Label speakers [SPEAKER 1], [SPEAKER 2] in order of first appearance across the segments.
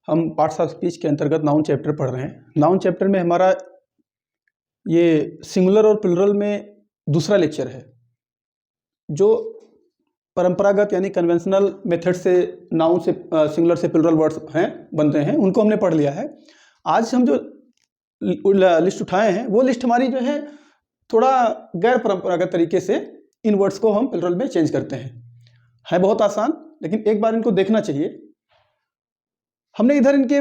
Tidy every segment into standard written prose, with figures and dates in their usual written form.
[SPEAKER 1] हम parts of speech के अंतर्गत नाउन चैप्टर पढ़ रहे हैं। नाउन चैप्टर में हमारा ये सिंगुलर और प्लुरल में दूसरा लेक्चर है। जो परंपरागत यानी कन्वेंशनल मेथड से नाउन से सिंगुलर से प्लुरल वर्ड्स हैं बनते हैं, उनको हमने पढ़ लिया है। आज हम जो लिस्ट उठाए हैं वो लिस्ट हमारी जो है थोड़ा गैर परंपरागत तरीके से इन वर्ड्स को हम प्लुरल में चेंज करते हैं। है बहुत आसान, लेकिन एक बार इनको देखना चाहिए। हमने इधर इनके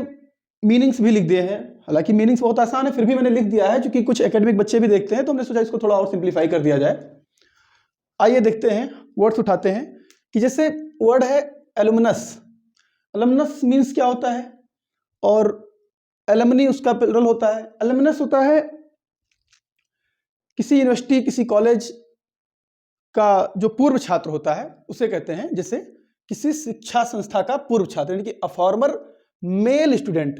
[SPEAKER 1] मीनिंग्स भी लिख दिए हैं। हालांकि मीनिंग्स बहुत आसान है, फिर भी मैंने लिख दिया है क्योंकि कुछ एकेडमिक बच्चे भी देखते हैं, तो हमने सोचा इसको थोड़ा और सिंप्लीफाई कर दिया जाए। आइए देखते हैं, वर्ड्स उठाते हैं कि जैसे वर्ड है एलुमनस। एलुमनस मीन्स क्या होता है, और एलुमनी उसका प्लुरल होता है। एलुमनस होता है किसी यूनिवर्सिटी, किसी कॉलेज का जो पूर्व छात्र होता है उसे कहते हैं। जैसे किसी शिक्षा संस्था का पूर्व छात्र, यानी कि a former male student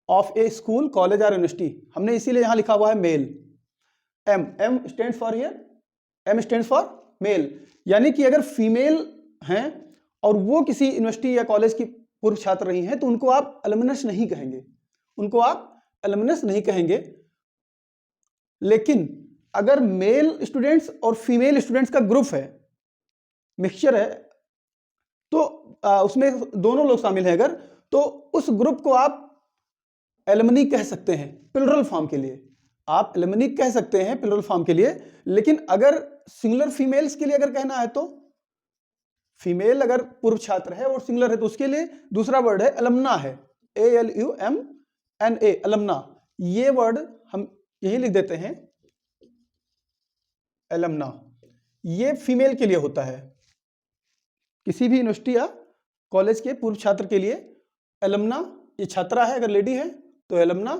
[SPEAKER 1] of a school, college और यूनिवर्सिटी। हमने इसीलिए यहां लिखा हुआ है male. M stands for here, M stands for male. यानी कि अगर फीमेल हैं और वो किसी यूनिवर्सिटी या कॉलेज की पूर्व छात्र रही हैं तो उनको आप एलुमनस नहीं कहेंगे, उनको आप एलुमनस नहीं कहेंगे। लेकिन अगर मेल स्टूडेंट्स और फीमेल स्टूडेंट्स का ग्रुप है, मिक्सचर है, तो उसमें दोनों लोग शामिल हैं अगर, तो उस ग्रुप को आप एलुमनी कह सकते हैं प्लुरल फॉर्म के लिए। आप एलुमनी कह सकते हैं प्लुरल फॉर्म के लिए। लेकिन अगर सिंगुलर फीमेल्स के लिए अगर कहना है, तो फीमेल अगर पूर्व छात्र है और सिंगुलर है तो उसके लिए दूसरा वर्ड है एलुमना है, ALUMNA, एलुमना। ये वर्ड हम यही लिख देते हैं एलुमना। ये फीमेल के लिए होता है, किसी भी यूनिवर्सिटी या कॉलेज के पूर्व छात्र के लिए एलुमना। ये छात्रा है अगर लेडी है तो एलुमना,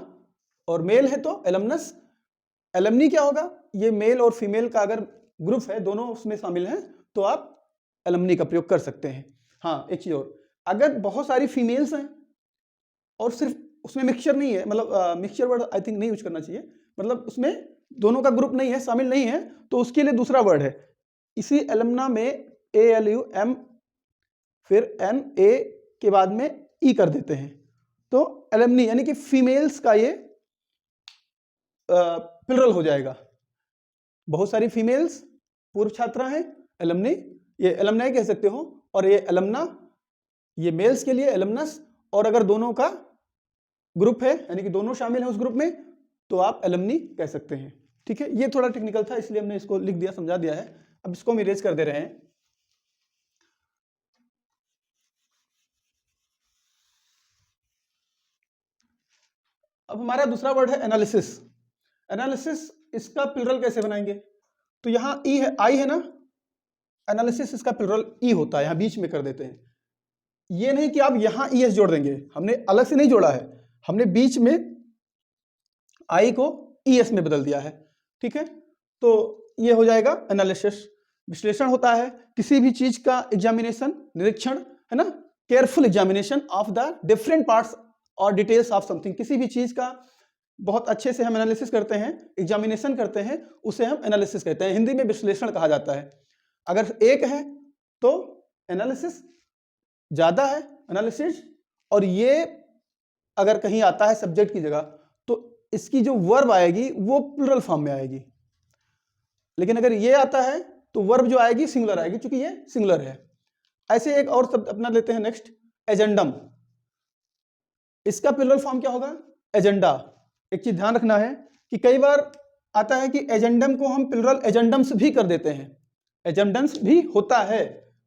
[SPEAKER 1] और मेल है तो एलुमनस। एलुमनी क्या होगा, ये मेल और फीमेल का अगर ग्रुप है, दोनों उसमें शामिल हैं, तो आप एलुमनी का प्रयोग कर सकते हैं। हाँ, एक चीज और, अगर बहुत सारी फीमेल्स हैं और सिर्फ उसमें मिक्सचर नहीं है, मतलब मिक्सचर वर्ड आई थिंक नहीं यूज करना चाहिए, मतलब उसमें दोनों का ग्रुप नहीं है, शामिल नहीं है, तो उसके लिए दूसरा वर्ड है। इसी एलुमना में ALUM फिर NA के बाद में E कर देते हैं, तो एलुमनी यानी कि फीमेल्स का ये प्लुरल हो जाएगा। बहुत सारी फीमेल्स पूर्व छात्रा हैं, एलुमनी, ये एलुमनाई कह सकते हो, और ये एलुमना, ये मेल्स के लिए एलुमनस। और अगर दोनों का ग्रुप है, यानी कि दोनों शामिल हैं उस ग्रुप में, तो आप एलुमनी कह सकते हैं। ठीक है, ये थोड़ा टेक्निकल था इसलिए हमने इसको लिख दिया, समझा दिया है। अब इसको हम इरेज कर दे रहे हैं। अब हमारा दूसरा वर्ड है एनालिसिस। एनालिसिस, इसका प्लुरल कैसे बनाएंगे, तो यहां ई है, आई है ना, एनालिसिस इसका प्लुरल ई होता है, यहां बीच में कर देते हैं। ये नहीं कि आप यहां ES जोड़ देंगे, हमने अलग से नहीं जोड़ा है, हमने बीच में आई को ES में बदल दिया है। ठीक है, तो ये हो जाएगा एनालिसिस। विश्लेषण होता है किसी भी चीज का, एग्जामिनेशन, निरीक्षण, है ना, careful examination of the different parts और डिटेल्स ऑफ समथिंग। किसी भी चीज का बहुत अच्छे से हम एनालिसिस करते हैं, एग्जामिनेशन करते हैं, उसे हम एनालिसिस कहते हैं। हिंदी में विश्लेषण कहा जाता है। अगर एक है तो एनालिसिस, ज्यादा है एनालिसिस, और ये अगर कहीं आता है सब्जेक्ट की जगह तो इसकी जो वर्ब आएगी वो प्लुरल फॉर्म में आएगी। लेकिन अगर ये आता है तो वर्ब जो आएगी सिंगुलर आएगी, क्योंकि ये सिंगुलर है। ऐसे एक और शब्द अपना लेते हैं नेक्स्ट, एजेंडम। इसका प्लुरल फॉर्म क्या होगा, एजेंडा। एक चीज ध्यान रखना है कि कई बार आता है कि एजेंडम को हम प्लुरल एजेंडम्स भी कर देते हैं, एजेंडम्स भी होता है,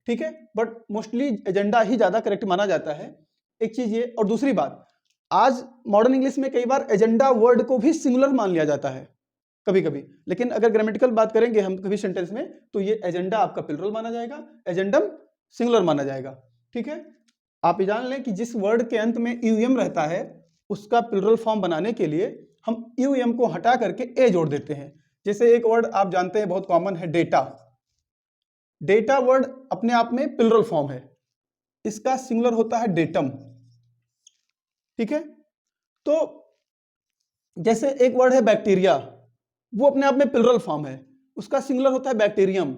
[SPEAKER 1] ठीक है, बट मोस्टली एजेंडा ही ज्यादा करेक्ट माना जाता है। एक चीज ये, और दूसरी बात, आज मॉडर्न इंग्लिश में कई बार एजेंडा वर्ड को भी सिंगुलर मान लिया जाता है कभी कभी, लेकिन अगर ग्रामेटिकल बात करेंगे हम कभी सेंटेंस में, तो ये एजेंडा आपका प्लुरल माना जाएगा, एजेंडम सिंगुलर माना जाएगा। ठीक है, आप ये जान लें कि जिस वर्ड के अंत में यूएम रहता है उसका प्लुरल फॉर्म बनाने के लिए हम यूएम को हटा करके ए जोड़ देते हैं। जैसे एक वर्ड आप जानते हैं बहुत कॉमन है, डेटा। डेटा वर्ड अपने आप में प्लुरल फॉर्म है, इसका सिंगुलर होता है डेटम। ठीक है, तो जैसे एक वर्ड है बैक्टीरिया, वो अपने आप में प्लुरल फॉर्म है, उसका सिंगुलर होता है बैक्टीरियम।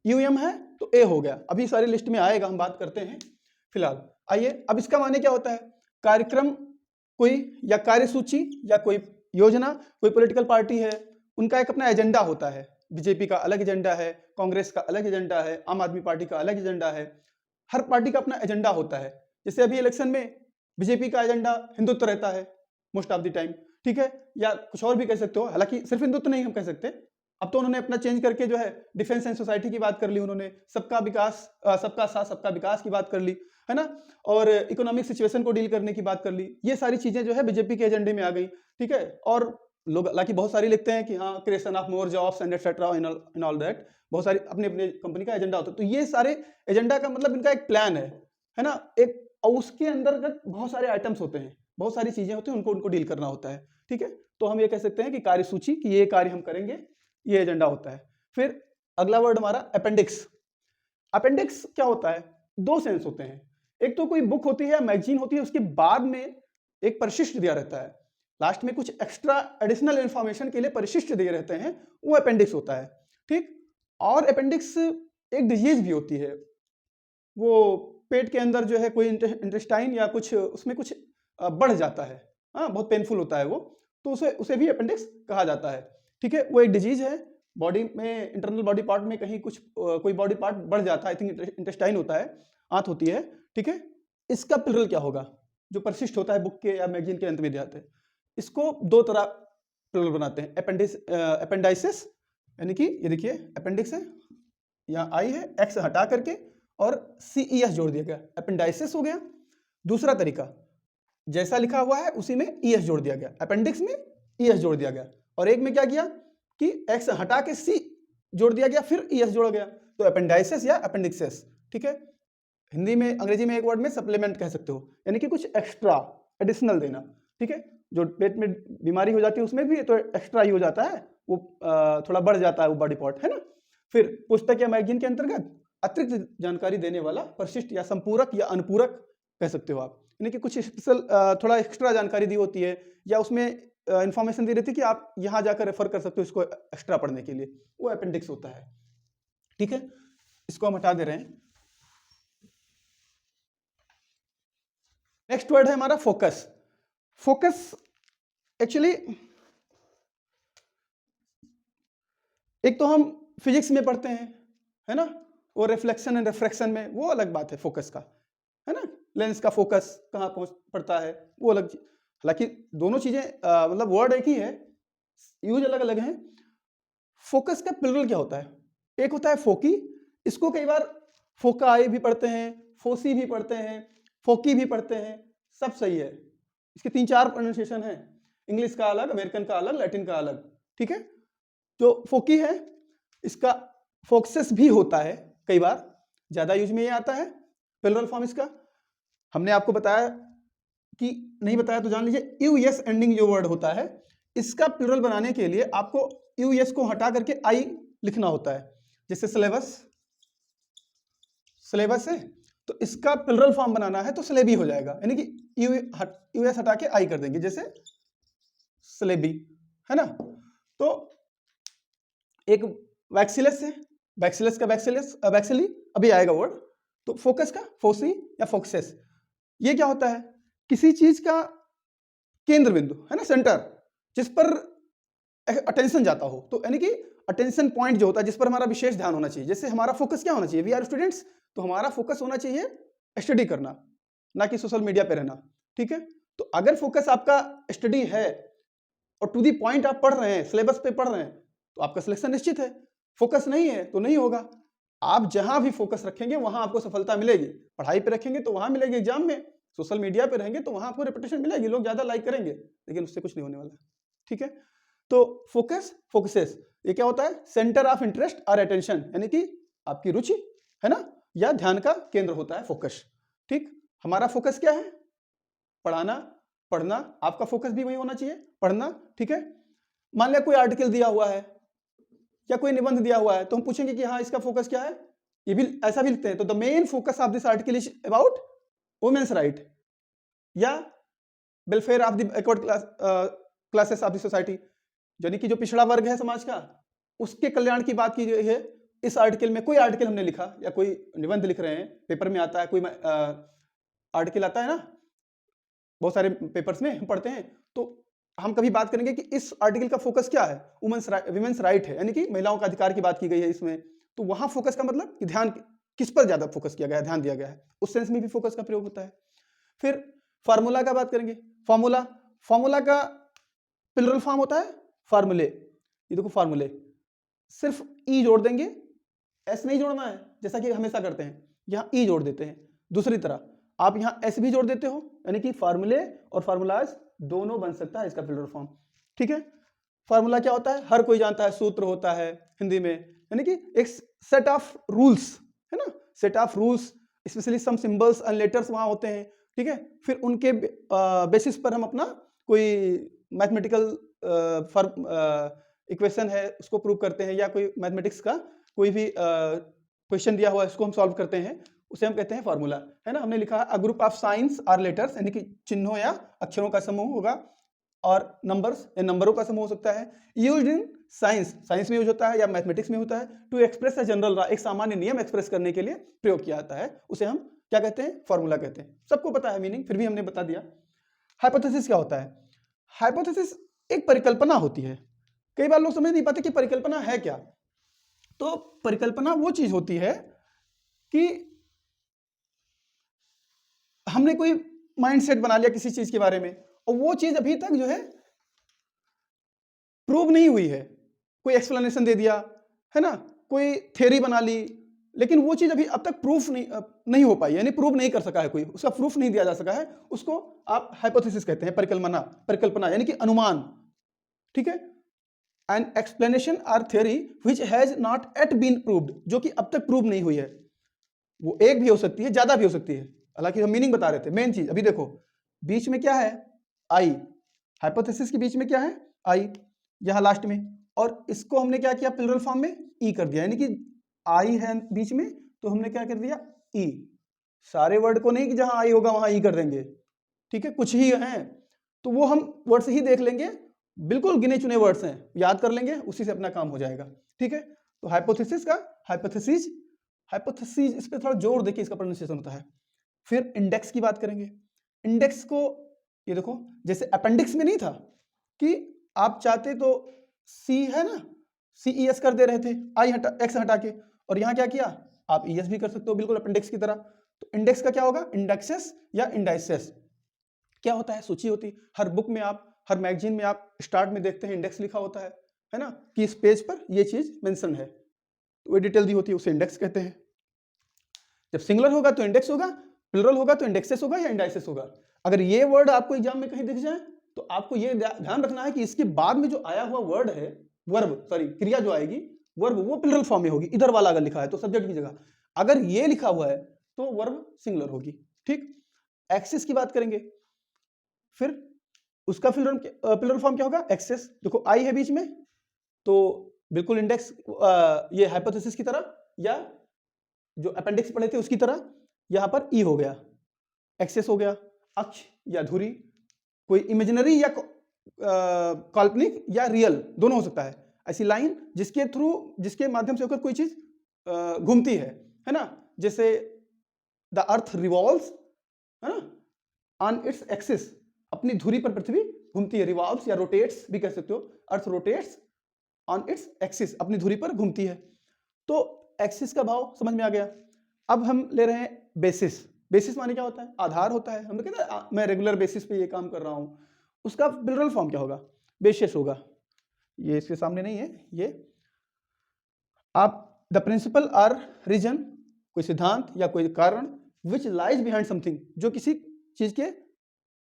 [SPEAKER 1] यूएम है तो ए हो गया। अभी सारी लिस्ट में आएगा, हम बात करते हैं फिलहाल। आइए, अब इसका माने क्या होता है? कार्यक्रम कोई या कार्यसूची या कोई योजना, कोई पॉलिटिकल पार्टी है, उनका एक अपना एजेंडा होता है। बीजेपी का अलग एजेंडा है, कांग्रेस का अलग एजेंडा है, आम आदमी पार्टी का अलग एजेंडा है। हर पार्टी का अपना एजेंडा होता है। जैसे अभी इलेक्शन में बीजेपी का एजेंडा हिंदुत्व रहता है मोस्ट ऑफ द टाइम, ठीक है, या कुछ और भी कह सकते हो, हालांकि सिर्फ हिंदुत्व नहीं हम कह सकते। अब तो उन्होंने अपना चेंज करके जो है डिफेंस एंड सोसाइटी की बात कर ली, उन्होंने सबका विकास, सबका साथ सबका विकास की बात कर ली, है ना, और इकोनॉमिक सिचुएशन को डील करने की बात कर ली। ये सारी चीजें जो है बीजेपी के एजेंडे में आ गई, ठीक है। और लोग हालांकि बहुत सारी लिखते हैं कि हाँ, creation of more jobs and etcetera in all that, बहुत सारी अपने अपने कंपनी का एजेंडा होता है। तो ये सारे एजेंडा का मतलब इनका एक प्लान है ना, एक, और उसके अंतर्गत बहुत सारे आइटम्स होते हैं, बहुत सारी चीजें होती हैं, उनको डील करना होता है, ठीक है। तो हम ये कह सकते हैं कि कार्यसूची, कि ये कार्य हम करेंगे, ये एजेंडा होता है। फिर अगला वर्ड हमारा अपेंडिक्स। अपेंडिक्स क्या होता है? दो सेंस होते हैं। एक तो कोई बुक होती है, मैगजीन होती है, उसके बाद में एक परिशिष्ट दिया रहता है, लास्ट में कुछ एक्स्ट्रा एडिशनल इंफॉर्मेशन के लिए परिशिष्ट दिए रहते हैं, वो अपेंडिक्स होता है, ठीक। और अपेंडिक्स एक डिजीज भी होती है, वो पेट के अंदर जो है कोई इंटेस्टाइन या कुछ उसमें कुछ बढ़ जाता है, हाँ, बहुत पेनफुल होता है वो, तो उसे भी अपेंडिक्स कहा जाता है, ठीक है। वो एक डिजीज है, बॉडी में, इंटरनल बॉडी पार्ट में कहीं कुछ कोई बॉडी पार्ट बढ़ जाता है, आई थिंक इंटेस्टाइन होता है, आंत होती है, ठीक है। इसका प्लुरल क्या होगा, जो परसिस्ट होता है बुक के या मैगजीन के अंत में जाते हैं? इसको दो तरह प्लुरल बनाते हैं, अपेंडाइसिस, यानी कि ये देखिए अपेंडिक्स है, यहाँ आई है, एक्स हटा करके और CES जोड़ दिया गया, अपेंडाइसिस हो गया। दूसरा तरीका, जैसा लिखा हुआ है उसी में ES जोड़ दिया गया, अपेंडिक्स में ES जोड़ दिया गया, और एक में क्या किया कि एक्स हटा के C जोड़ दिया गया, फिर ES जोड़ा गया, तो अपेंडाइसिस या अपेंडिक्सेस, ठीक है। हिंदी में, अंग्रेजी में एक वर्ड में सप्लीमेंट कह सकते हो, यानी कि कुछ एक्स्ट्रा एडिशनल देना, ठीक है। जो पेट में बीमारी हो जाती है उसमें भी तो एक्स्ट्रा ही हो जाता है, वो थोड़ा बढ़ जाता है वो बॉडी पार्ट, है ना। फिर पुस्तक या मैगजीन के अंतर्गत अतिरिक्त जानकारी देने वाला परिशिष्ट या संपूरक या अनुपूरक कह सकते हो आप, यानी कि कुछ स्पेशल थोड़ा एक्स्ट्रा जानकारी दी होती है, या उसमें इंफॉर्मेशन दी रहती है कि आप यहाँ जाकर रेफर कर सकते हो इसको एक्स्ट्रा पढ़ने के लिए, वो अपेंडिक्स होता है, ठीक है। इसको हम हटा दे रहे हैं। नेक्स्ट वर्ड है हमारा फोकस। फोकस एक्चुअली एक तो हम फिजिक्स में पढ़ते हैं, है ना, और रिफ्लेक्शन एंड रिफ्रैक्शन में, वो अलग बात है फोकस का, है ना, लेंस का फोकस कहाँ पहुंच पड़ता है, वो अलग। हालांकि दोनों चीजें मतलब वर्ड एक ही है, यूज अलग अलग है। फोकस का प्लुरल क्या होता है? एक होता है फोकी, इसको कई बार फोकाई भी पढ़ते हैं, फोसी भी पढ़ते हैं, फोकी भी पढ़ते हैं, सब सही है। इसके 3-4 प्रोनाउंसिएशन है, इंग्लिश का अलग, अमेरिकन का अलग, लैटिन का अलग, ठीक है। जो फोकी है, इसका फोक्सेस भी होता है, कई बार ज्यादा यूज में ये आता है प्लुरल फॉर्म इसका। हमने आपको बताया कि नहीं बताया तो जान लीजिए, यूएस एंडिंग जो वर्ड होता है, इसका प्लुरल बनाने के लिए आपको यूएस को हटा करके आई लिखना होता है। जैसे सिलेबस है, तो इसका प्लुरल फॉर्म बनाना है तो सिलेबी हो जाएगा, यानी कि यूएस हटा के आई कर देंगे, जैसे सिलेबी, है ना। तो एक वैक्सिलस है, वैक्सिलस का वैक्सिली अभी आएगा वर्ड। तो फोकस का फोसी या फोक्सेस, ये क्या होता है? किसी चीज का केंद्र बिंदु, है ना, सेंटर, जिस पर अटेंशन जाता हो, तो यानी कि अटेंशन पॉइंट जो होता है जिस पर हमारा विशेष ध्यान होना चाहिए। जैसे हमारा फोकस क्या होना चाहिए, वी आर स्टूडेंट्स, तो हमारा फोकस होना चाहिए स्टडी करना, ना कि सोशल मीडिया पे रहना, ठीक है। तो अगर फोकस आपका स्टडी है और टू दी पॉइंट आप पढ़ रहे हैं, सिलेबस पे पढ़ रहे हैं, तो आपका सिलेक्शन निश्चित है। फोकस नहीं है तो नहीं होगा। आप जहां भी फोकस रखेंगे वहां आपको सफलता मिलेगी। पढ़ाई पे रखेंगे तो वहां मिलेगी एग्जाम में, सोशल मीडिया पे रहेंगे तो वहां आपको रेपुटेशन मिलेगी, लोग ज्यादा लाइक करेंगे, लेकिन उससे कुछ नहीं होने वाला, ठीक है। तो फोकस, फोकसेस, ये क्या होता है? सेंटर ऑफ इंटरेस्ट और अटेंशन, यानी कि आपकी रुचि, है ना, या ध्यान का केंद्र होता है फोकस, ठीक। हमारा फोकस क्या है? पढ़ाना, पढ़ना। आपका फोकस भी वही होना चाहिए, पढ़ना, ठीक है। मान लिया कोई आर्टिकल दिया हुआ है या कोई निबंध दिया हुआ है, तो हम पूछेंगे कि हाँ इसका फोकस क्या है, ये भी ऐसा भी लिखते हैं। तो the main focus of this article is about women's right या welfare of the backward classes of the society, यानी कि जो पिछड़ा वर्ग है समाज का, उसके कल्याण की बात की गई है इस आर्टिकल में। कोई आर्टिकल हमने लिखा या कोई निबंध लिख रहे हैं, पेपर में आता है, कोई आर्टिकल आता है ना, बहुत सारे पेपर्स में हम पढ़ते हैं, तो हम कभी बात करेंगे कि इस आर्टिकल का फोकस क्या है, वुमेन्स राइट है, यानी कि महिलाओं का अधिकार की बात की गई है इसमें। तो वहां फोकस का मतलब कि ध्यान किस पर ज्यादा फोकस किया गया है, ध्यान दिया गया है, उस सेंस में भी फोकस का प्रयोग होता है। फिर फार्मूला का बात करेंगे। फार्मूला का प्लुरल फॉर्म होता है फार्मूले। ये देखो फार्मूले, सिर्फ ई जोड़ देंगे, एस नहीं जोड़ना है जैसा कि हमेशा करते हैं, यहाँ ई जोड़ देते हैं। दूसरी तरह आप यहाँ एस भी जोड़ देते हो, यानी कि फार्मूले और फार्मूलाज दोनों बन सकता है इसका प्लुरल फॉर्म। ठीक है, फार्मूला क्या होता है, हर कोई जानता है, सूत्र होता है हिंदी में, यानी कि एक सेट ऑफ रूल्स है ना, set of rules, specially some symbols and letters वहां होते हैं। ठीक है, फिर उनके बेसिस पर हम अपना कोई मैथमेटिकल इक्वेशन है उसको प्रूव करते हैं, या कोई मैथमेटिक्स का कोई भी क्वेश्चन दिया हुआ है उसको हम सॉल्व करते हैं, उसे हम कहते हैं फार्मूला, है ना। हमने लिखा a group of signs or letters, यानी कि चिन्हों या अक्षरों का समूह होगा, और नंबर्स या नंबरों का समूह हो सकता है। यूज्ड इन साइंस में यूज होता है या मैथमेटिक्स में होता है, to express a general law, एक सामान्य नियम एक्सप्रेस करने के लिए प्रयोग किया जाता है, उसे हम क्या कहते हैं, फार्मूला कहते हैं। सबको पता है मीनिंग, फिर भी हमने बता दिया। हाइपोथेसिस क्या होता है, हाइपोथेसिस एक परिकल्पना होती है। कई बार लोग समझ नहीं पाते कि परिकल्पना है क्या। तो परिकल्पना वो चीज होती है कि हमने कोई माइंडसेट बना लिया किसी चीज के बारे में, और वो चीज अभी तक जो है प्रूव नहीं हुई है, कोई एक्सप्लेनेशन दे दिया है ना, कोई थ्योरी बना ली, लेकिन वो चीज अभी अब तक प्रूफ नहीं हो पाई, यानी प्रूव नहीं कर सका है कोई, उसका प्रूफ नहीं दिया जा सका है, उसको आप हाइपोथेसिस कहते हैं, परिकल्पना यानी कि अनुमान। ठीक है, an explanation or theory which has not at been proved, जो कि अब तक प्रूव नहीं हुई है। वो एक भी हो सकती है, ज्यादा भी हो सकती है, हालांकि हम मीनिंग बता रहे थे। मेन चीज अभी देखो, बीच में क्या है, आई, हाइपोथेसिस के बीच में क्या है, आई, यहां लास्ट में, और इसको हमने क्या किया, प्लुरल फॉर्म में ई कर दिया, यानी कि आई है बीच में, तो हमने क्या कर दिया, ई। सारे वर्ड को नहीं कि जहां आई होगा वहां ई कर देंगे, ठीक है, कुछ ही हैं तो वो हम वर्ड्स ही देख लेंगे, बिल्कुल गिने चुने वर्ड्स हैं, याद कर लेंगे, उसी से अपना काम हो जाएगा। ठीक है, तो हाइपोथेसिस का हाइपोथेसिस इस पे थोड़ा जोर देखिए, इसका प्रोनाउंसिएशन होता है। फिर इंडेक्स की बात करेंगे। इंडेक्स को ये देखो, जैसे अपेंडिक्स में नहीं था कि आप चाहते तो सी है ना, सी ई एस कर दे रहे थे, आई एक्स हटा के, और यहां क्या किया, आप ई एस भी कर सकते हो, बिल्कुल अपेंडिक्स की तरह। तो इंडेक्स का क्या होगा, इंडेक्सेस या इंडाइसेस। क्या होता है, सूची होती, हर बुक में आप, हर मैगजीन में आप स्टार्ट में देखते हैं इंडेक्स लिखा होता है ना, कि इस पेज पर ये चीज मेंशन है, तो वो डिटेल दी होती है, उसे इंडेक्स कहते हैं। जब सिंगुलर होगा तो इंडेक्स होगा, प्लुरल होगा तो इंडेक्सेस होगा या इंडाइसेस होगा। अगर ये वर्ड आपको एग्जाम में कहीं दिख जाए तो आपको ये ध्यान रखना है कि इसके बाद में जो आया हुआ वर्ड है, क्रिया जो आएगी, वर्ब, वो प्लुरल फॉर्म में होगी। इधर वाला अगर लिखा है तो सब्जेक्ट की जगह, अगर ये लिखा हुआ है तो वर्ब सिंगुलर होगी। ठीक, एक्सिस की बात करेंगे, फिर उसका प्लुरल फॉर्म क्या होगा, एक्सेस। देखो आई है बीच में, तो बिल्कुल इंडेक्स, ये हाइपोथेसिस की तरह, या जो अपेंडिक्स पढ़े थे उसकी तरह, यहां पर ई हो गया, एक्सेस हो गया, अक्ष या धुरी, कोई इमेजिनरी या काल्पनिक या रियल दोनों हो सकता है। ऐसी लाइन जिसके माध्यम से होकर कोई चीज घूमती है ना, जैसे द अर्थ रिवॉल्व्स, है ना, ऑन इट्स एक्सिस, अपनी धुरी पर पृथ्वी घूमती है, रिवॉल्व्स या रोटेट्स भी कह सकते हो, अर्थ रोटेट्स ऑन इट्स एक्सिस, अपनी धुरी पर घूमती है। तो एक्सिस का भाव समझ में आ गया। अब हम ले रहे हैं बेसिस। बेसिस माने क्या होता है, आधार होता है। हम कहते हैं मैं रेगुलर बेसिस पे ये काम कर रहा हूं, उसका प्लुरल फॉर्म क्या होगा, बेसिस होगा। ये इसके सामने नहीं है, ये आप द प्रिंसिपल आर रीजन, कोई सिद्धांत या कोई कारण, विच लाइज बिहाइंड समथिंग, जो किसी चीज के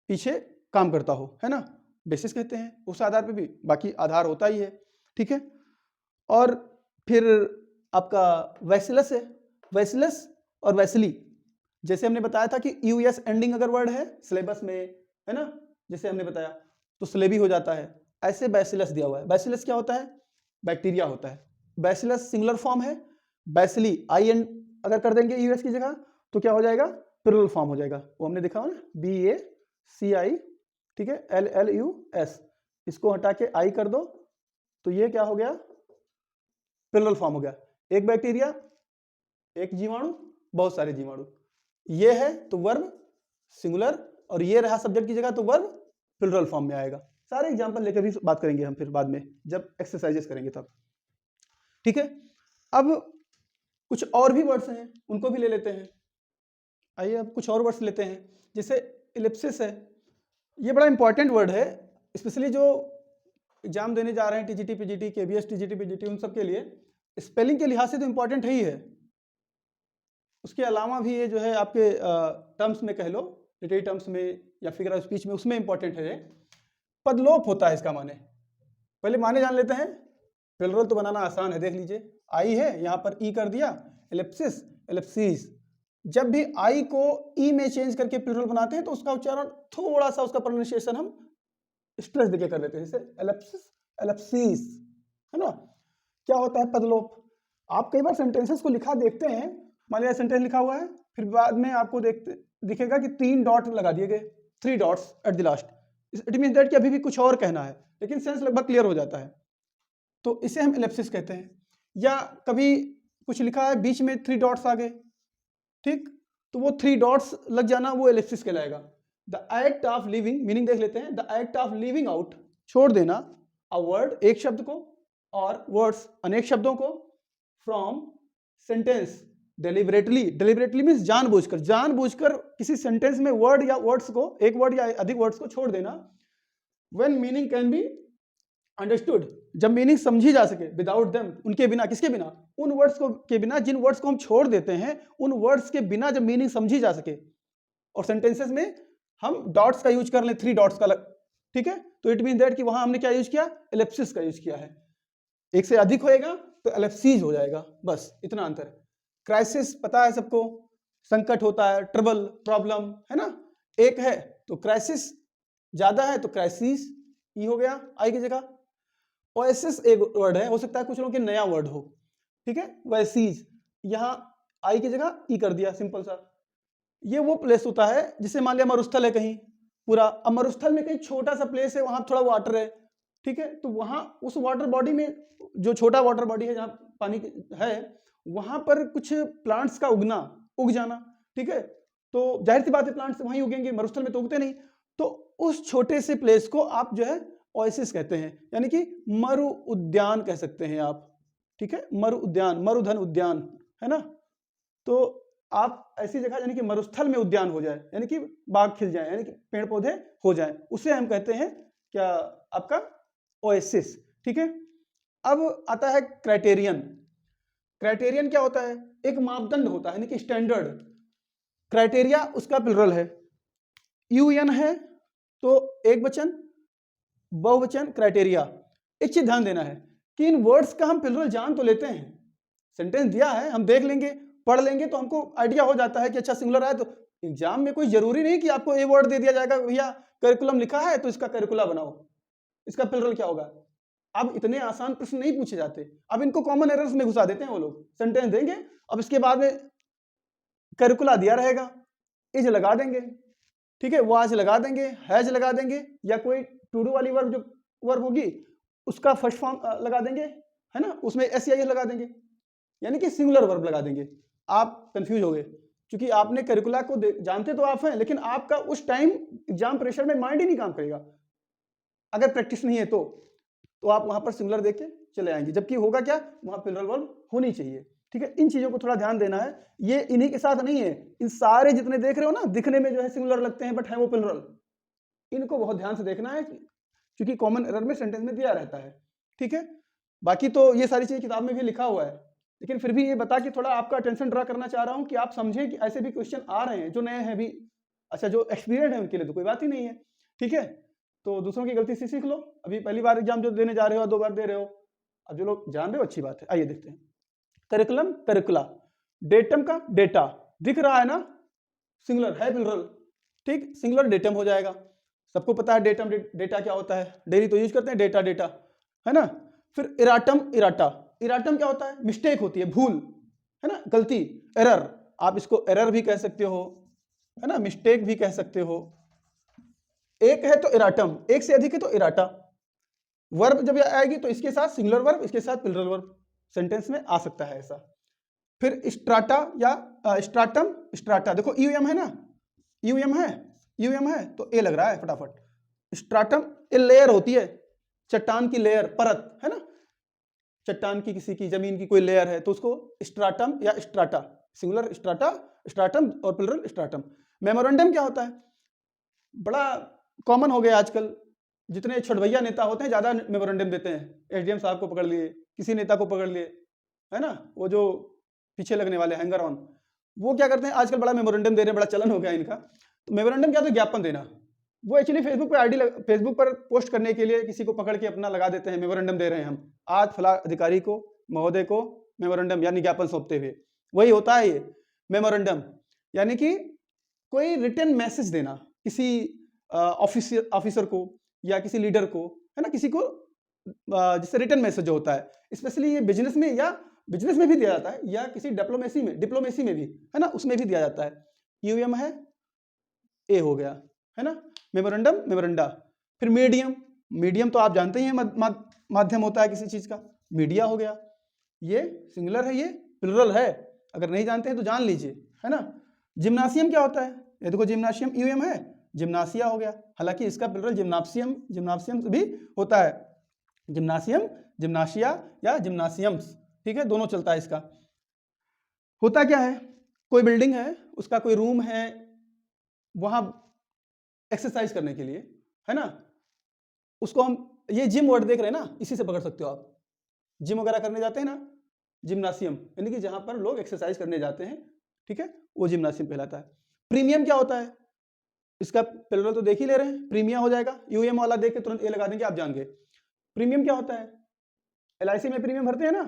[SPEAKER 1] पीछे काम करता हो, है ना, बेसिस कहते हैं। उस आधार पे भी, बाकी आधार होता ही है। ठीक है, और फिर आपका वैसिलस है, वैसिलस और वैसिली, जैसे हमने बताया था कि यूएस एंडिंग अगर वर्ड है सिलेबस में, है ना, जैसे हमने बताया, तो स्लेबी हो जाता है। ऐसे बैसिलस दिया हुआ है। बैसिलस क्या होता है, बैक्टीरिया होता है। बैसिलस सिंगुलर फॉर्म है, बैसिली आई एन अगर कर देंगे यूएस की जगह तो क्या हो जाएगा, प्लुरल फॉर्म हो जाएगा। वो हमने देखा हो ना, BACI, ठीक है, LLUS, इसको हटा के आई कर दो तो ये क्या हो गया, प्लुरल फॉर्म हो गया। एक बैक्टीरिया, एक जीवाणु, बहुत सारे जीवाणु, ये है तो वर्ब सिंगुलर, और ये रहा सब्जेक्ट की जगह तो वर्ब प्लुरल फॉर्म में आएगा। सारे एग्जांपल लेकर भी बात करेंगे हम फिर बाद में जब एक्सरसाइजेस करेंगे तब, ठीक है। अब कुछ और भी वर्ड्स हैं, उनको भी ले लेते हैं। आइए अब कुछ और वर्ड्स लेते हैं, जैसे इलिप्सिस है। ये बड़ा इंपॉर्टेंट वर्ड है, स्पेशली जो एग्जाम देने जा रहे हैं TGT PGT KBS TGT PGT उन सब के लिए स्पेलिंग के लिहाज से तो इंपॉर्टेंट ही है। उसके अलावा भी ये जो है आपके टर्म्स में कह लो, लिटरेरी टर्म्स में या फिगर ऑफ स्पीच में, उसमें इंपॉर्टेंट है। पदलोप होता है इसका माने, पहले माने जान लेते हैं। प्लुरल तो बनाना आसान है, देख लीजिए आई है यहाँ पर ई कर दिया, एलिप्सिस एलिप्सिस। जब भी आई को ई में चेंज करके प्लुरल बनाते हैं तो उसका उच्चारण थोड़ा सा, उसका प्रोनाउंसिएशन हम स्ट्रेस देके कर देते हैं, जैसे एलिप्सिस एलिप्सिस, है ना। क्या होता है पदलोप? आप कई बार सेंटेंसेस को लिखा देखते हैं, मान लिया सेंटेंस लिखा हुआ है, फिर बाद में आपको दिखेगा कि 3 डॉट लगा दिए गए, 3 dots at the last. It means that कि अभी भी कुछ और कहना है, लेकिन सेंस लगभग क्लियर हो जाता है, तो इसे हम एलिप्सिस कहते हैं। या कभी कुछ लिखा है बीच में 3 डॉट्स आ गए, ठीक, तो वो 3 डॉट्स लग जाना वो एलिप्सिस कहलाएगा। The act of living, meaning देख लेते हैं, the act of living out, छोड़ देना, अ वर्ड एक शब्द को, और वर्ड्स अनेक शब्दों को, from sentence deliberately, deliberately means जानबूझकर, जानबूझकर किसी सेंटेंस में वर्ड या वर्ड्स को, एक वर्ड या अधिक वर्ड्स को छोड़ देना। When meaning can be understood, जब मीनिंग समझी जा सके, विदाउट देम, उनके बिना, किसके बिना? उन वर्ड्स को के बिना, जिन वर्ड्स को हम छोड़ देते हैं, उन वर्ड्स के बिना जब मीनिंग समझी जा सके। और सेंटेंसेस में हम डॉट्स का यूज कर लें, 3 डॉट्स का, ठीक है, तो इट मीन दैट कि वहां हमने क्या यूज किया? एलिप्सिस का यूज किया है। एक से अधिक होएगा तो एलिप्सिस हो जाएगा, बस इतना अंतर है। क्राइसिस पता है सबको, संकट होता है, ट्रबल, प्रॉब्लम, है ना। एक है तो क्राइसिस, ज्यादा है तो क्राइसिस, ये हो गया आई की जगह। ओएसिस एक वर्ड है, हो सकता है कुछ लोगों के नया वर्ड हो, ठीक है, ओएसिस, यहाँ आई की जगह ई कर दिया, सिंपल सा। ये वो प्लेस होता है जिसे मान लिया मरुस्थल है कहीं पूरा, अब मरुस्थल में कहीं छोटा सा प्लेस है, वहां थोड़ा वाटर है, ठीक है, तो वहां उस वाटर बॉडी में, जो छोटा वाटर बॉडी है जहाँ पानी है, वहां पर कुछ प्लांट्स का उग जाना, ठीक है, तो जाहिर सी बात है प्लांट्स वहीं उगेंगे, मरुस्थल में तो उगते नहीं, तो उस छोटे से प्लेस को आप जो है ओएसिस कहते हैं, यानी कि मरु उद्यान कह सकते हैं आप, ठीक है, मरु उद्यान, मरुधन उद्यान, है ना। तो आप ऐसी जगह यानी कि मरुस्थल में उद्यान हो जाए, यानी कि बाग खिल जाए, यानी कि पेड़ पौधे हो जाए, उसे हम कहते हैं क्या? आपका ओएसिस, ठीक है। अब आता है क्राइटेरियन। क्राइटेरियन क्या होता है? एक मापदंड होता है, यानी कि स्टैंडर्ड। क्राइटेरिया उसका प्लुरल है, यूएन है तो एक वचन, बहुवचन क्राइटेरिया। एक चीज ध्यान देना है कि इन वर्ड्स का हम प्लुरल जान तो लेते हैं, सेंटेंस दिया है हम देख लेंगे, पढ़ लेंगे तो हमको आइडिया हो जाता है कि अच्छा सिंगुलर आया, तो एग्जाम में कोई जरूरी नहीं कि आपको ये वर्ड दे दिया जाएगा, भैया करिकुलम लिखा है तो इसका करिकुला बनाओ, इसका प्लुरल क्या होगा। अब इतने आसान प्रश्न नहीं पूछे जाते, अब इनको कॉमन एरर्स में घुसा देते हैं वो लोग। सेंटेंस देंगे, अब इसके बाद में करिकुला दिया रहेगा, इज लगा देंगे, ठीक है, वाज लगा देंगे, हैज लगा देंगे, या कोई टू डू वाली वर्ब जो वर्ब होगी उसका फर्स्ट फॉर्म लगा देंगे, है ना, उसमें एस या लगा देंगे, यानी कि सिंगुलर वर्ब लगा देंगे। आप कंफ्यूज हो गए, क्योंकि आपने करिकुला को जानते तो आप हैं, लेकिन आपका उस टाइम एग्जाम प्रेशर में माइंड ही नहीं काम करेगा, अगर प्रैक्टिस नहीं है तो आप वहां पर सिंगुलर देख के चले आएंगे, जबकि होगा क्या, वहां प्लुरल वर्ब होनी चाहिए, ठीक है। इन चीजों को थोड़ा ध्यान देना है, ये इन्हीं के साथ नहीं है, इन सारे जितने देख रहे हो ना, दिखने में जो है सिंगुलर लगते हैं बट है वो प्लुरल, इनको बहुत ध्यान से देखना है, क्योंकि कॉमन एरर में सेंटेंस में दिया रहता है, ठीक है। बाकी तो ये सारी चीजें किताब में भी लिखा हुआ है, लेकिन फिर भी ये बता के थोड़ा आपका अटेंशन ड्रा करना चाह रहा हूं कि आप समझें कि ऐसे भी क्वेश्चन आ रहे हैं जो नए हैं भी, अच्छा जो एक्सपीरियंस है उनके लिए तो कोई बात ही नहीं है, ठीक है। तो दूसरों की गलती से सीख लो, अभी पहली बार एग्जाम जो देने जा रहे हो, 2 बार दे रहे हो, अब जो लोग जान रहे हो अच्छी बात है। आइए देखते हैं, करिकुलम करिकुला, डेटम का डेटा, दिख रहा है ना, सिंगुलर है प्लुरल, ठीक, सिंगुलर डेटम हो जाएगा। सबको पता है डेटम डेटा क्या होता है, डेली तो यूज करते हैं डेटा डेटा, है ना। फिर इराटम इराटा, इराटम क्या होता है? मिस्टेक होती है, भूल, है ना, गलती, एरर, आप इसको एरर भी कह सकते हो, है ना, मिस्टेक भी कह सकते हो। एक है तो इराटम, एक से अधिक है तो इराटा। वर्ब जब आएगी तो इसके साथ सिंगुलर वर्ब, इसके साथ प्लुरल वर्ब सेंटेंस में आ सकता है ऐसा। फिर स्ट्राटा या स्ट्राटम स्ट्राटा, देखो यूएम है ना, यूएम है तो ए लग रहा है फटाफट। स्ट्राटम ए लेयर होती है, चट्टान की लेयर, परत है ना, चट्टान की किसी की जमीन की कोई लेयर है तो उसको स्ट्राटम या स्ट्राटा, सिंगुलर स्ट्राटा, स्ट्राटम और प्लुरल स्ट्राटम। मेमोरेंडम क्या होता है? बड़ा कॉमन हो गया आजकल, जितने छठवैया नेता होते हैं ज्यादा मेमोरेंडम देते हैं। एसडीएम साहब को पकड़ लिए, किसी नेता को पकड़ लिए, है ना, वो जो पीछे लगने वाले हैंगर ऑन, वो क्या करते हैं आजकल, बड़ा मेमोरेंडम दे रहे हैं, बड़ा चलन हो गया इनका। तो मेमोरेंडम क्या, तो ज्ञापन देना। वो एक्चुअली फेसबुक पर पोस्ट करने के लिए किसी को पकड़ के अपना लगा देते हैं, मेमोरेंडम दे रहे हैं हम, आज फला अधिकारी को, महोदय को मेमोरेंडम यानी ज्ञापन सौंपते हुए। वही होता है ये मेमोरेंडम, यानी कि कोई रिटन मैसेज देना किसी ऑफिसर को या किसी लीडर को, है ना, किसी को, जिससे रिटन मैसेज होता है। स्पेशली ये बिजनेस में भी दिया जाता है, या किसी डिप्लोमेसी में भी, है ना, उसमें भी दिया जाता है। यूएम है, ए हो गया, है ना, मेमोरेंडम, मेमोरेंडा। फिर मीडियम तो आप जानते ही हैं, माध्यम होता है किसी चीज का, मीडिया हो गया। ये सिंगुलर है, ये प्लुरल है, अगर नहीं जानते हैं तो जान लीजिए, है ना। जिम्नासियम क्या होता है? ये देखो जिम्नाशियम यूएम है, जिम्नासिया हो गया, हालांकि इसका प्लुरल जिम्नासियम भी होता है, जिम्नासियम, जिम्नाशिया या जिम्नासियम्स, ठीक है, दोनों चलता है इसका। होता क्या है, कोई बिल्डिंग है, उसका कोई रूम है, वहां एक्सरसाइज करने के लिए, है ना, उसको हम, ये जिम वर्ड देख रहे हैं ना, इसी से पकड़ सकते हो आप। जिम वगैरह करने जाते हैं ना, जिम्नासियम, यानी कि जहां पर लोग एक्सरसाइज करने जाते हैं, ठीक है, वो जिम्नासियम कहलाता है। प्रीमियम क्या होता है? इसका प्लुरल तो देख ही ले रहे हैं, प्रीमियम हो जाएगा, यूएम वाला देख के तुरंत ए लगा देंगे, आप जान गए। प्रीमियम क्या होता है? एलआईसी में प्रीमियम भरते हैं ना,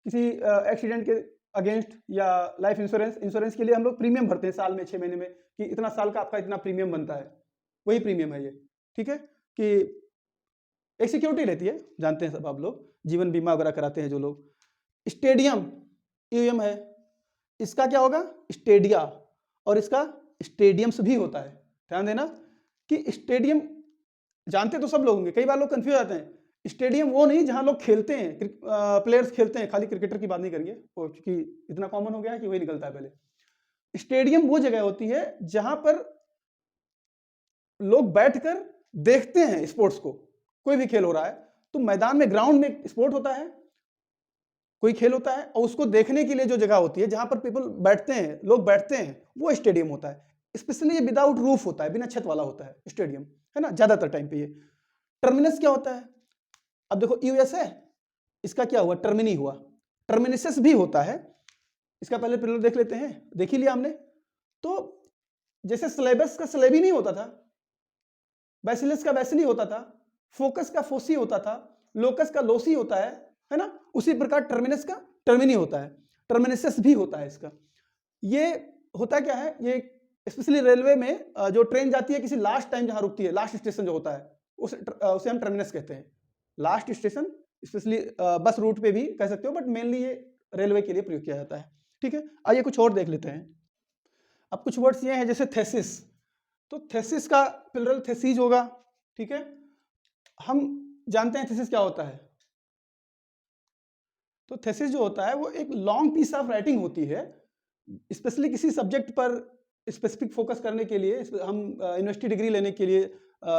[SPEAKER 1] किसी एक्सीडेंट के अगेंस्ट, या लाइफ इंश्योरेंस के लिए हम लोग प्रीमियम भरते हैं साल में 6 महीने में, कि इतना साल का आपका इतना प्रीमियम बनता है, वही प्रीमियम है ये, ठीक है, कि एक सिक्योरिटी रहती है, जानते हैं सब आप लोग, जीवन बीमा वगैरह कराते हैं जो लोग। स्टेडियम यूएम है, इसका क्या होगा? स्टेडिया, और इसका स्टेडियम्स भी होता है। ध्यान देना कि स्टेडियम जानते तो सब लोग होंगे, कई बार लोग कंफ्यूज आते हैं। स्टेडियम वो नहीं जहां लोग खेलते हैं, प्लेयर्स खेलते हैं, खाली क्रिकेटर की बात नहीं करेंगे क्योंकि इतना कॉमन हो गया है कि वही निकलता है पहले। स्टेडियम वो जगह होती है जहां पर लोग बैठकर देखते हैं स्पोर्ट्स को, कोई भी खेल हो रहा है तो मैदान में, ग्राउंड में स्पोर्ट होता है, कोई खेल होता है, और उसको देखने के लिए जो जगह होती है जहां पर पीपल बैठते हैं, लोग बैठते हैं, वो स्टेडियम होता है। स्पेशली ये विदाउट रूफ होता है, बिना छत वाला होता है स्टेडियम, है ना, ज्यादातर टाइम पे ये। टर्मिनस क्या होता है? अब देखो यूएस है, इसका क्या हुआ? टर्मिनी हुआ। टर्मिनिसस भी होता है, इसका पहले प्लुरल देख लेते हैं, देख ही लिया हमने। तो जैसे सिलेबस का सिलेबी नहीं होता था, बैसिलस का बैसिली होता था, फोकस का फोसी होता था, लोकस का लोसी होता है ना, उसी प्रकार टर्मिनस का टर्मिनी होता है, टर्मिनिसस भी होता है इसका। ये होता क्या है, ये स्पेशली रेलवे में जो ट्रेन जाती है किसी लास्ट टाइम जहां रुकती है, लास्ट स्टेशन जो होता है उसे हम टर्मिनस कहते हैं, last station. Specially bus route पे भी कह सकते हो, बट मेनली ये रेलवे के लिए प्रयोग किया जाता है, ठीक है। आइए कुछ और देख लेते हैं। अब कुछ वर्ड्स ये हैं जैसे थेसिस, तो थेसिस का प्लुरल थेसीज होगा, ठीक है। हम जानते हैं थेसिस क्या होता है, तो थेसिस जो होता है वो एक लॉन्ग पीस ऑफ राइटिंग होती है, स्पेशली किसी सब्जेक्ट पर स्पेसिफिक फोकस करने के लिए, हम यूनिवर्सिटी डिग्री लेने के लिए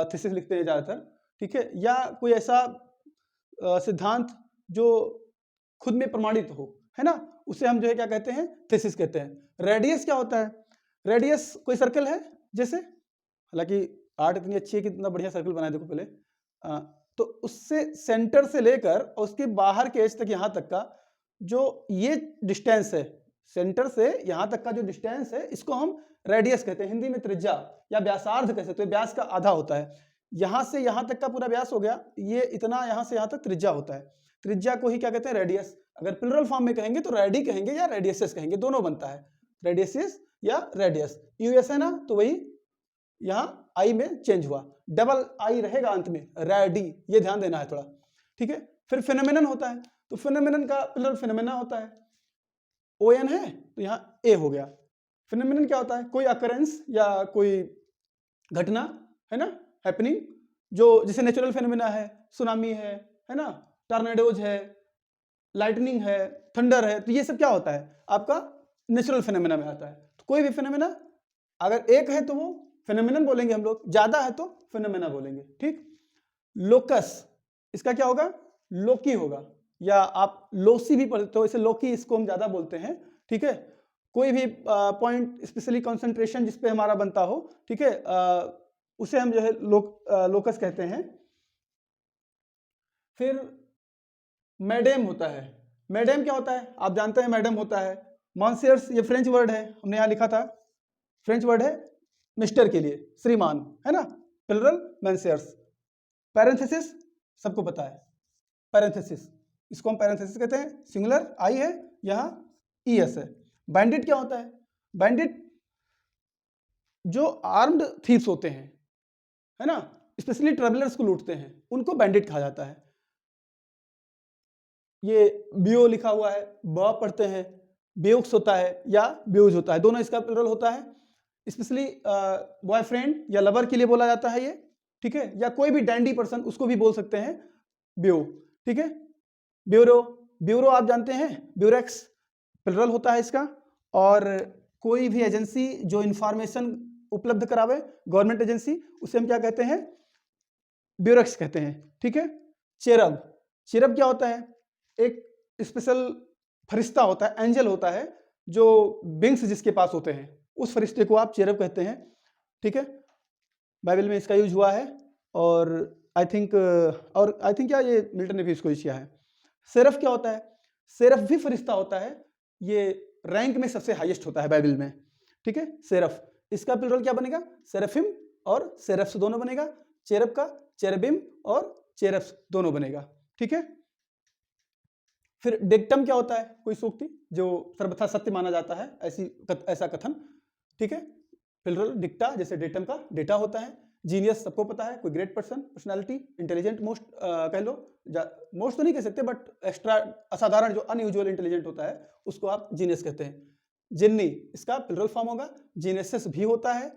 [SPEAKER 1] थेसिस लिखते हैं ज़्यादातर, ठीक है, या कोई ऐसा सिद्धांत जो खुद में प्रमाणित हो, है ना, उसे हम जो है क्या कहते हैं? थेसिस कहते हैं। रेडियस क्या होता है? रेडियस कोई सर्कल है जैसे, हालांकि आर्ट इतनी अच्छी है कि इतना बढ़िया सर्कल बनाए, देखो पहले, तो उससे सेंटर से लेकर और उसके बाहर के एज तक, यहां तक का जो ये डिस्टेंस है, सेंटर से यहां तक का जो डिस्टेंस है, इसको हम रेडियस कहते हैं। हिंदी में त्रिज्या या व्यासार्ध कह सकते हैं, व्यास का आधा होता है, यहां से यहां तक का पूरा व्यास हो गया, ये इतना यहां से यहां तक त्रिज्या होता है, त्रिज्या को ही क्या कहते हैं? रेडियस। अगर प्लुरल फॉर्म में कहेंगे तो रेडी कहेंगे या रेडियसेस कहेंगे, दोनों बनता है, रेडियसेस या रेडियस। यूएस है ना, तो वही यहां आई में चेंज हुआ, डबल आई रहेगा अंत में, रेडी, ये ध्यान देना है थोड़ा, ठीक है। फिर फेनोमेनन होता है, तो फेनोमेनन का प्लुरल फेनोमेना होता है, ओएन है तो यहां ए हो गया। फेनोमेनन क्या होता है? कोई अकरेंस या कोई घटना, है ना, हैपनिंग, जो जैसे नेचुरल फेनोमेना है, सुनामी है ना, टॉर्नेडोज है, लाइटनिंग है, थंडर है, तो ये सब क्या होता है? आपका नेचुरल फेनोमेना में आता है। तो कोई भी फेनोमेना अगर एक है तो वो फेनोमेनन बोलेंगे हम लोग, ज्यादा है तो फेनोमेना बोलेंगे। ठीक, लोकस इसका क्या होगा, लोकी होगा, या आप लोसी भी पढ़ते हो, इसे लोकी इसको हम ज्यादा बोलते हैं। ठीक है, कोई भी पॉइंट स्पेशली कंसंट्रेशन जिस पे हमारा बनता हो, ठीक है, उसे हम जो है लोकस कहते हैं। फिर मैडेम होता है। मैडेम क्या होता है, आप जानते हैं मैडम होता है। मॉन्सियर्स ये फ्रेंच वर्ड है, हमने यहाँ लिखा था, फ्रेंच वर्ड है मिस्टर के लिए, श्रीमान, है ना, प्लुरल मैंसियर्स। पैरेंथेसिस सबको पता है, पैरेंथेसिस इसको हम पैरेंथेसिस कहते हैं, सिंगुलर आई है, यहाँ ईएस है। बैंडिट क्या होता है, बैंडिट जो आर्म्ड थीव्स होते हैं, है ना, स्पेशली ट्रेवलर्स को लूटते हैं, उनको बैंडिट कहा जाता है। ये बियो लिखा हुआ है, ब पढ़ते हैं, बेउक्स होता है या बेउज होता है, दोनों इसका प्लुरल होता है। स्पेशली बॉयफ्रेंड या लवर के लिए बोला जाता है ये, ठीक है, या कोई भी डैंडी पर्सन उसको भी बोल सकते हैं ब्यो। ठीक है, ब्यूरो, ब्यूरो आप जानते हैं, ब्यूरेक्स प्लुरल होता है इसका। और कोई भी एजेंसी जो इंफॉर्मेशन उपलब्ध करावे, गवर्नमेंट एजेंसी, उसे हम क्या कहते हैं, ब्यूरेक्स कहते हैं। ठीक है, चेरब, चेरब क्या होता है, एक स्पेशल फरिश्ता होता है, एंजल होता है, जो विंग्स जिसके पास होते हैं, उस फरिश्ते को आप चेरब कहते हैं। ठीक है, बाइबल में इसका यूज हुआ है, और आई थिंक क्या ये मिल्टन ने भी इसको यूज किया है। सेरफ क्या होता है, सेरफ भी फरिश्ता होता है, ये रैंक में सबसे हाईएस्ट होता है बाइबल में। ठीक है, सेरफ, इसका प्लुरल क्या बनेगा, सेरफिम और सेरफ्स दोनों बनेगा। चेरब का चेरबिम और चेरफ्स दोनों बनेगा। ठीक है, फिर डिक्टम क्या होता है, कोई सूक्ति जो सर्वथा सत्य माना जाता है, ऐसा कथन। ठीक है, प्लुरल डिक्टा, जैसे डेटम का डेटा होता है। जीनियस सबको पता है, कोई great person, personality, intelligent, most कह लो, मोस्ट तो नहीं कह सकते, बट एक्स्ट्रा असाधारण, जो अनयूजुअल इंटेलिजेंट होता है, उसको आप जीनियस कहते हैं। जिन्नी इसका प्लुरल फॉर्म होगा, जीनेसिस भी होता है।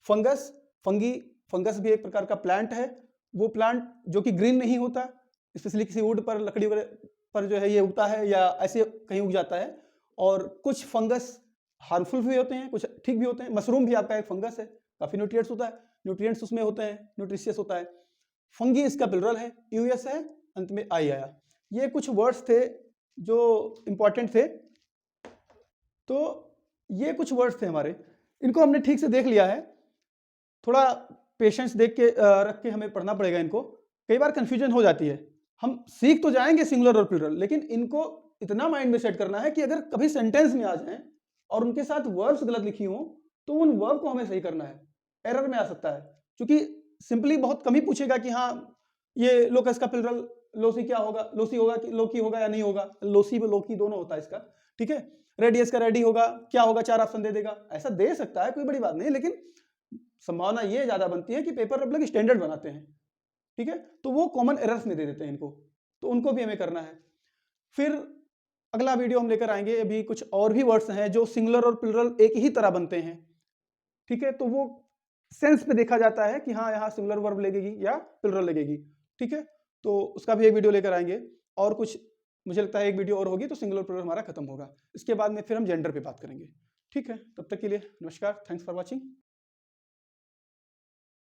[SPEAKER 1] फंगस, फंगी, फंगस भी एक प्रकार का प्लांट है, वो प्लांट जो कि ग्रीन नहीं होता, स्पेशली किसी वुड पर, लकड़ी पर जो है ये उगता है, या ऐसे कहीं उग जाता है। और कुछ फंगस हार्मफुल भी होते हैं, कुछ ठीक भी होते हैं। मशरूम भी आपका एक फंगस है, काफी न्यूट्रिएंट्स होता है, न्यूट्रिएंट्स उसमें होते हैं, न्यूट्रिशियस होता है। फंगी इसका प्लुरल है, यूएस है, अंत में आई आया। ये कुछ वर्ड्स थे जो इंपॉर्टेंट थे, तो ये कुछ वर्ड्स थे हमारे, इनको हमने ठीक से देख लिया है। थोड़ा पेशेंस देख के रख के हमें पढ़ना पड़ेगा इनको, कई बार कंफ्यूजन हो जाती है। हम सीख तो जाएंगे सिंगुलर और प्लुरल, लेकिन इनको इतना माइंड में सेट करना है कि अगर कभी सेंटेंस में आ जाए और उनके साथ वर्ब्स गलत लिखी हो, तो उन वर्ब को हमें सही करना है, एरर में आ सकता है। क्योंकि सिंपली बहुत कम ही पूछेगा कि हाँ ये लोकस का प्लुरल लोसी क्या होगा, लोसी होगा कि लोकी होगा या नहीं होगा, लोसी व लोकी दोनों होता है इसका। ठीक है, रेडियस का रेडी होगा, क्या होगा, 4 ऑप्शन दे देगा, ऐसा दे सकता है, कोई बड़ी बात नहीं, लेकिन संभावना ये ज्यादा बनती है कि पेपर अब लोग स्टैंडर्ड बनाते हैं, ठीक है, तो वो कॉमन एरर्स में दे देते हैं इनको, तो उनको भी हमें करना है। फिर अगला वीडियो हम लेकर आएंगे, अभी कुछ और भी वर्ड्स हैं जो सिंगुलर और प्लुरल एक ही तरह बनते हैं, ठीक है, तो वो सेंस पे देखा जाता है कि हाँ यहाँ सिंगुलर वर्ब लगेगी या प्लुरल लगेगी। ठीक है, तो उसका भी एक वीडियो लेकर आएंगे, और कुछ मुझे लगता है एक वीडियो और होगी तो सिंगुलर प्लुरल हमारा खत्म होगा। इसके बाद में फिर हम जेंडर पे बात करेंगे। ठीक है, तब तक के लिए नमस्कार, थैंक्स फॉर वॉचिंग।